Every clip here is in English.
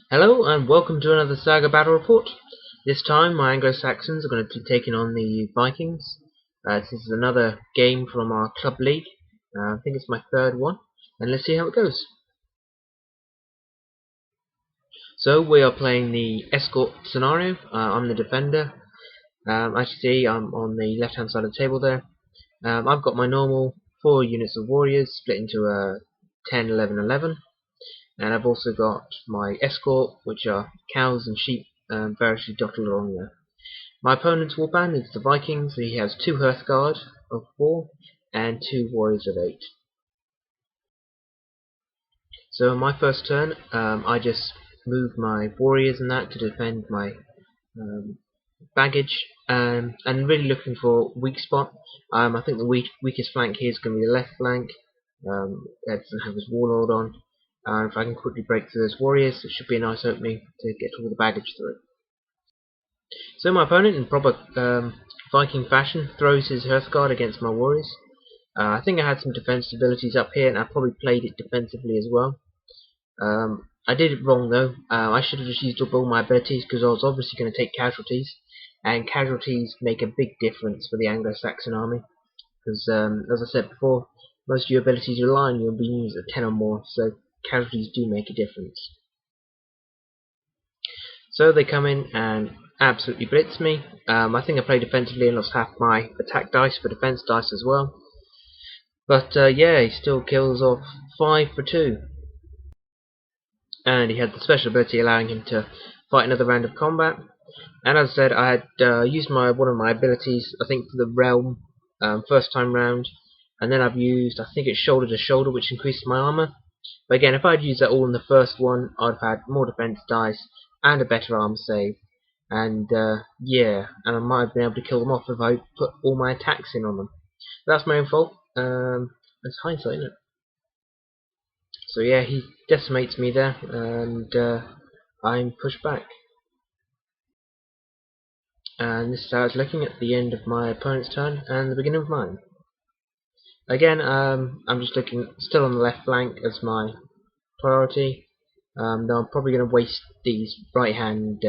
Hello and welcome to another Saga battle report. This time my Anglo-Saxons are going to be taking on the Vikings. This is another game from our club league. I think it's my third one, and let's see how it goes. So we are playing the Escort Scenario. I'm the defender. As you see, I'm on the left hand side of the table there. I've got my normal 4 units of warriors split into a 10, 11, 11. And I've also got my escort, which are cows and sheep variously dotted along there. My opponent's warband is the Vikings. He has 2 Hearthguard of 4 and 2 Warriors of 8. So on my first turn, I just move my warriors and that to defend my baggage, and really looking for weak spot. I think the weakest flank here is going to be the left flank. It doesn't have his warlord on. If I can quickly break through those warriors, it should be a nice opening to get all the baggage through. So my opponent, in proper Viking fashion, throws his Hearthguard against my warriors. I think I had some defense abilities up here, and I probably played it defensively as well. I did it wrong though. I should have just used up all my abilities because I was obviously going to take casualties, and casualties make a big difference for the Anglo-Saxon army. Because, as I said before, most of your abilities rely on you being used at 10 or more, so casualties do make a difference. So they come in and absolutely blitz me. I think I played defensively and lost half my attack dice for defense dice as well. But yeah, he still kills off 5 for 2. And he had the special ability allowing him to fight another round of combat. And as I said, I had used one of my abilities, I think for the realm, first time round. And then I've used, I think it's shoulder to shoulder, which increases my armor. But again, if I'd used that all in the first one, I'd have had more defense dice and a better armor save. And yeah, and I might have been able to kill them off if I put all my attacks in on them. But that's my own fault. It's hindsight, isn't it? So yeah, he decimates me there, and I'm pushed back. And this is how it's looking at the end of my opponent's turn and the beginning of mine. Again, I'm just looking still on the left flank as my priority. Though I'm probably going to waste these right hand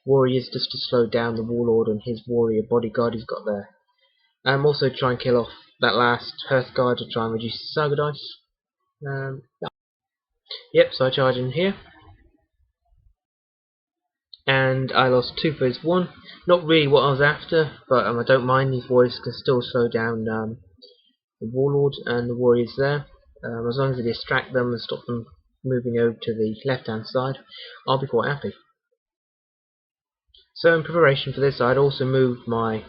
warriors just to slow down the warlord and his warrior bodyguard he's got there. I'm also trying to kill off that last Hearthguard to try and reduce the Saga dice. Yeah. Yep, so I charge in here. And I lost 2 for his 1. Not really what I was after, but I don't mind. These warriors can still slow down the warlord and the warriors there. As long as I distract them and stop them moving over to the left hand side, I'll be quite happy. So in preparation for this, I'd also moved my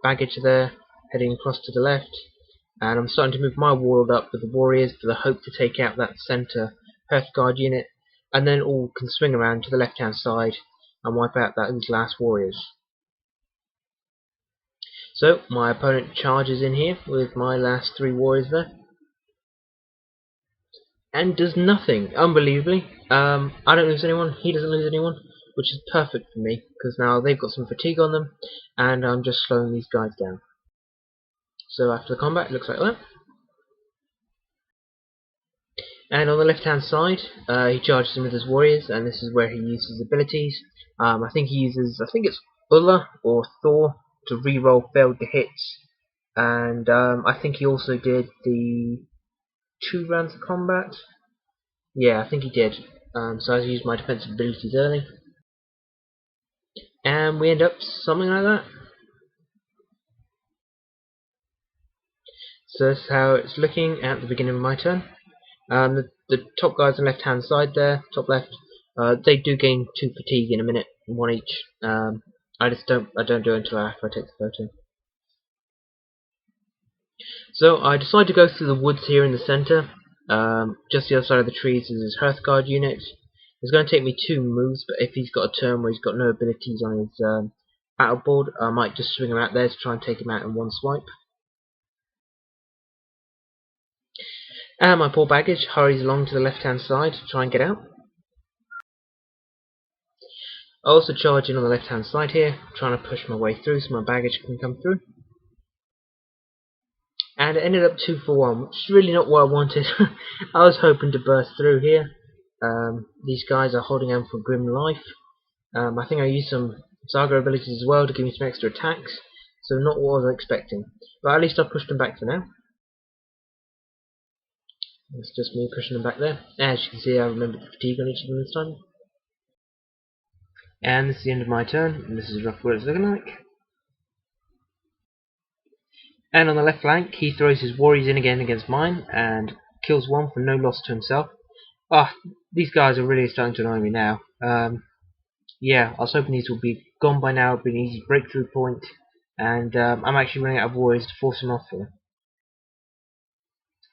baggage there, heading across to the left, and I'm starting to move my warlord up with the warriors for the hope to take out that centre Hearthguard unit, and then all can swing around to the left hand side and wipe out those last warriors. So my opponent charges in here with my last 3 warriors there, and does nothing, unbelievably. I don't lose anyone, he doesn't lose anyone, which is perfect for me, because now they've got some fatigue on them, and I'm just slowing these guys down. So after the combat, it looks like that. And on the left hand side, he charges in with his warriors, and this is where he uses his abilities. I think he uses, I think it's Ulla or Thor to reroll failed to hits, and I think he also did the 2 rounds of combat. Yeah, I think he did. So I used my defensive abilities early, and we end up something like that. So that's how it's looking at the beginning of my turn. The top guys on the left hand side there, top left, they do gain 2 fatigue in a minute, 1 each. I don't do it until after I take the photo. So I decide to go through the woods here in the centre. Just the other side of the trees is his Hearthguard unit. It's going to take me 2 moves, but if he's got a turn where he's got no abilities on his battle board, I might just swing him out there to try and take him out in one swipe. And my poor baggage hurries along to the left hand side to try and get out. I also charge in on the left hand side here, trying to push my way through so my baggage can come through. And it ended up 2 for 1, which is really not what I wanted. I was hoping to burst through here, These guys are holding on for grim life. I think I used some Saga abilities as well to give me some extra attacks, so not what I was expecting. But at least I pushed them back for now. It's just me pushing them back there. As you can see, I remembered the fatigue on each of them this time. And this is the end of my turn, and this is roughly what it's looking like. And on the left flank, he throws his warriors in again against mine, and kills one for no loss to himself. These guys are really starting to annoy me now. Yeah, I was hoping these would be gone by now, it'd be an easy breakthrough point, and I'm actually running out of warriors to force him off for.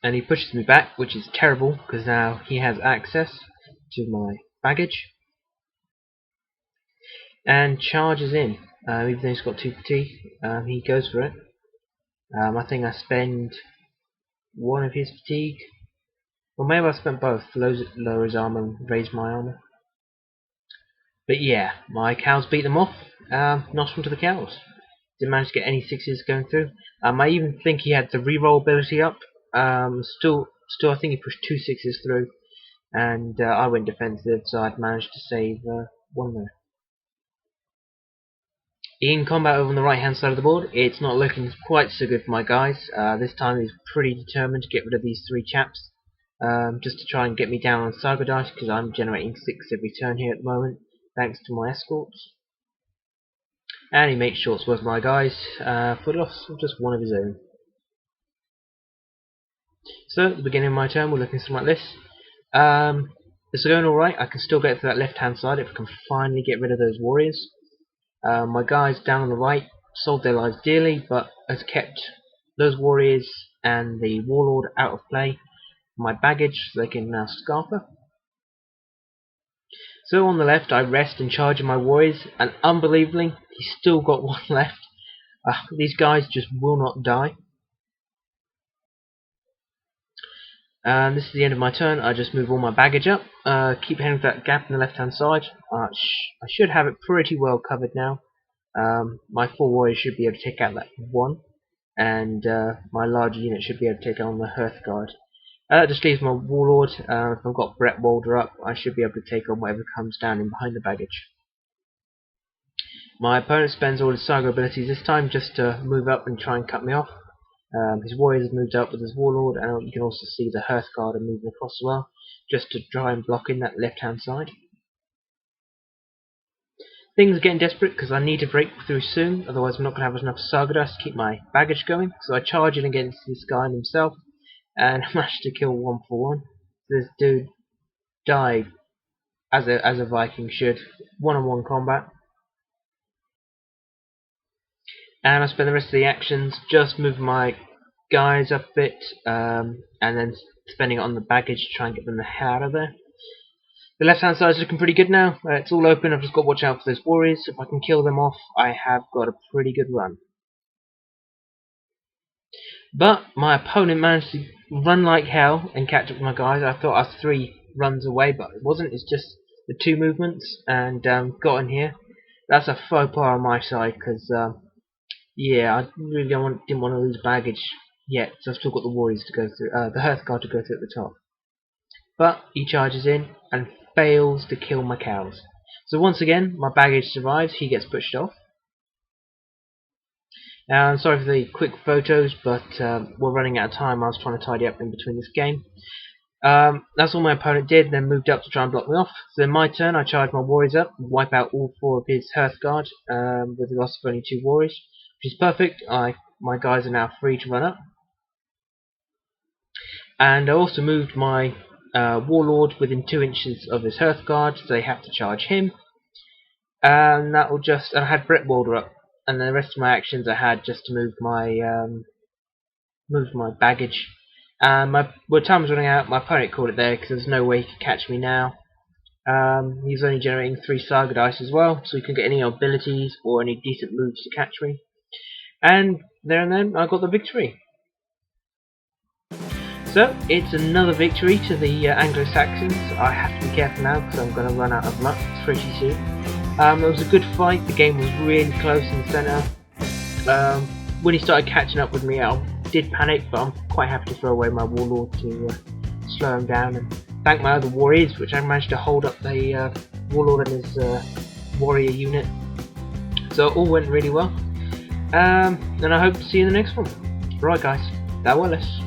And he pushes me back, which is terrible, because now he has access to my baggage, and charges in. Even though he's got 2 fatigue, he goes for it. I think I spend 1 of his fatigue, or maybe I spent both, lower his armor and raise my armor. But yeah, my cows beat them off. Not onto the cows. Didn't manage to get any 6s going through. I even think he had the reroll ability up. Still, I think he pushed 2 6s through, and I went defensive, so I'd managed to save 1 there. In combat over on the right hand side of the board, it's not looking quite so good for my guys. This time he's pretty determined to get rid of these 3 chaps, just to try and get me down on Saga dice, because I'm generating 6 every turn here at the moment, thanks to my escorts. And he makes short work of my guys for the loss of just 1 of his own. So at the beginning of my turn, we're looking something like this. This is going alright. I can still get to that left hand side if I can finally get rid of those warriors. My guys down on the right sold their lives dearly, but has kept those warriors and the warlord out of play. My baggage, so they can now scarf her. So on the left, I rest and charge my warriors, and unbelievably, he's still got 1 left. These guys just will not die. And this is the end of my turn. I just move all my baggage up. Keep heading for that gap on the left hand side. I should have it pretty well covered now. My 4 warriors should be able to take out that 1, and my larger unit should be able to take on the Hearthguard. That just leaves my warlord. If I've got Brett Walder up, I should be able to take on whatever comes down in behind the baggage. My opponent spends all his Saga abilities this time just to move up and try and cut me off. His warriors have moved up with his warlord, and you can also see the Hearthguard are moving across as well, just to try and block in that left hand side. Things are getting desperate because I need to break through soon, otherwise I'm not going to have enough Saga dice to keep my baggage going. So I charge in against this guy and himself, and I managed to kill 1 for 1. This dude died as a Viking should, one-on-one combat. And I spend the rest of the actions just moving my guys up a bit, and then spending it on the baggage to try and get them the hell out of there. The left hand side is looking pretty good now. It's all open. I've just got to watch out for those warriors. If I can kill them off, I have got a pretty good run. But my opponent managed to run like hell and catch up with my guys. I thought I was 3 runs away, but it wasn't. It's just the 2 movements, and got in here. That's a faux pas on my side, because yeah, I really didn't want to lose baggage yet, so I've still got the warriors to go through, the Hearthguard to go through at the top. But he charges in and fails to kill my cows. So once again, my baggage survives, he gets pushed off. I'm sorry for the quick photos, but we're running out of time. I was trying to tidy up in between this game. That's all my opponent did, then moved up to try and block me off. So in my turn, I charge my warriors up, wipe out all 4 of his Hearthguard, with the loss of only 2 warriors, which is perfect. My guys are now free to run up. And I also moved my warlord within 2 inches of his Hearthguard, so they have to charge him. And that will just. And I had Brett Walder up, and then the rest of my actions I had just to move my baggage. When time was running out, my opponent called it there because there's no way he could catch me now. He's only generating 3 Saga dice as well, so he couldn't get any abilities or any decent moves to catch me. And there and then I got the victory. So it's another victory to the Anglo-Saxons. I have to be careful now because I'm going to run out of luck pretty soon. It was a good fight. The game was really close in the centre. When he started catching up with me, I did panic, but I'm quite happy to throw away my warlord to slow him down and thank my other warriors, which I managed to hold up the warlord and his warrior unit. So it all went really well. And I hope to see you in the next one. Right guys, that was it.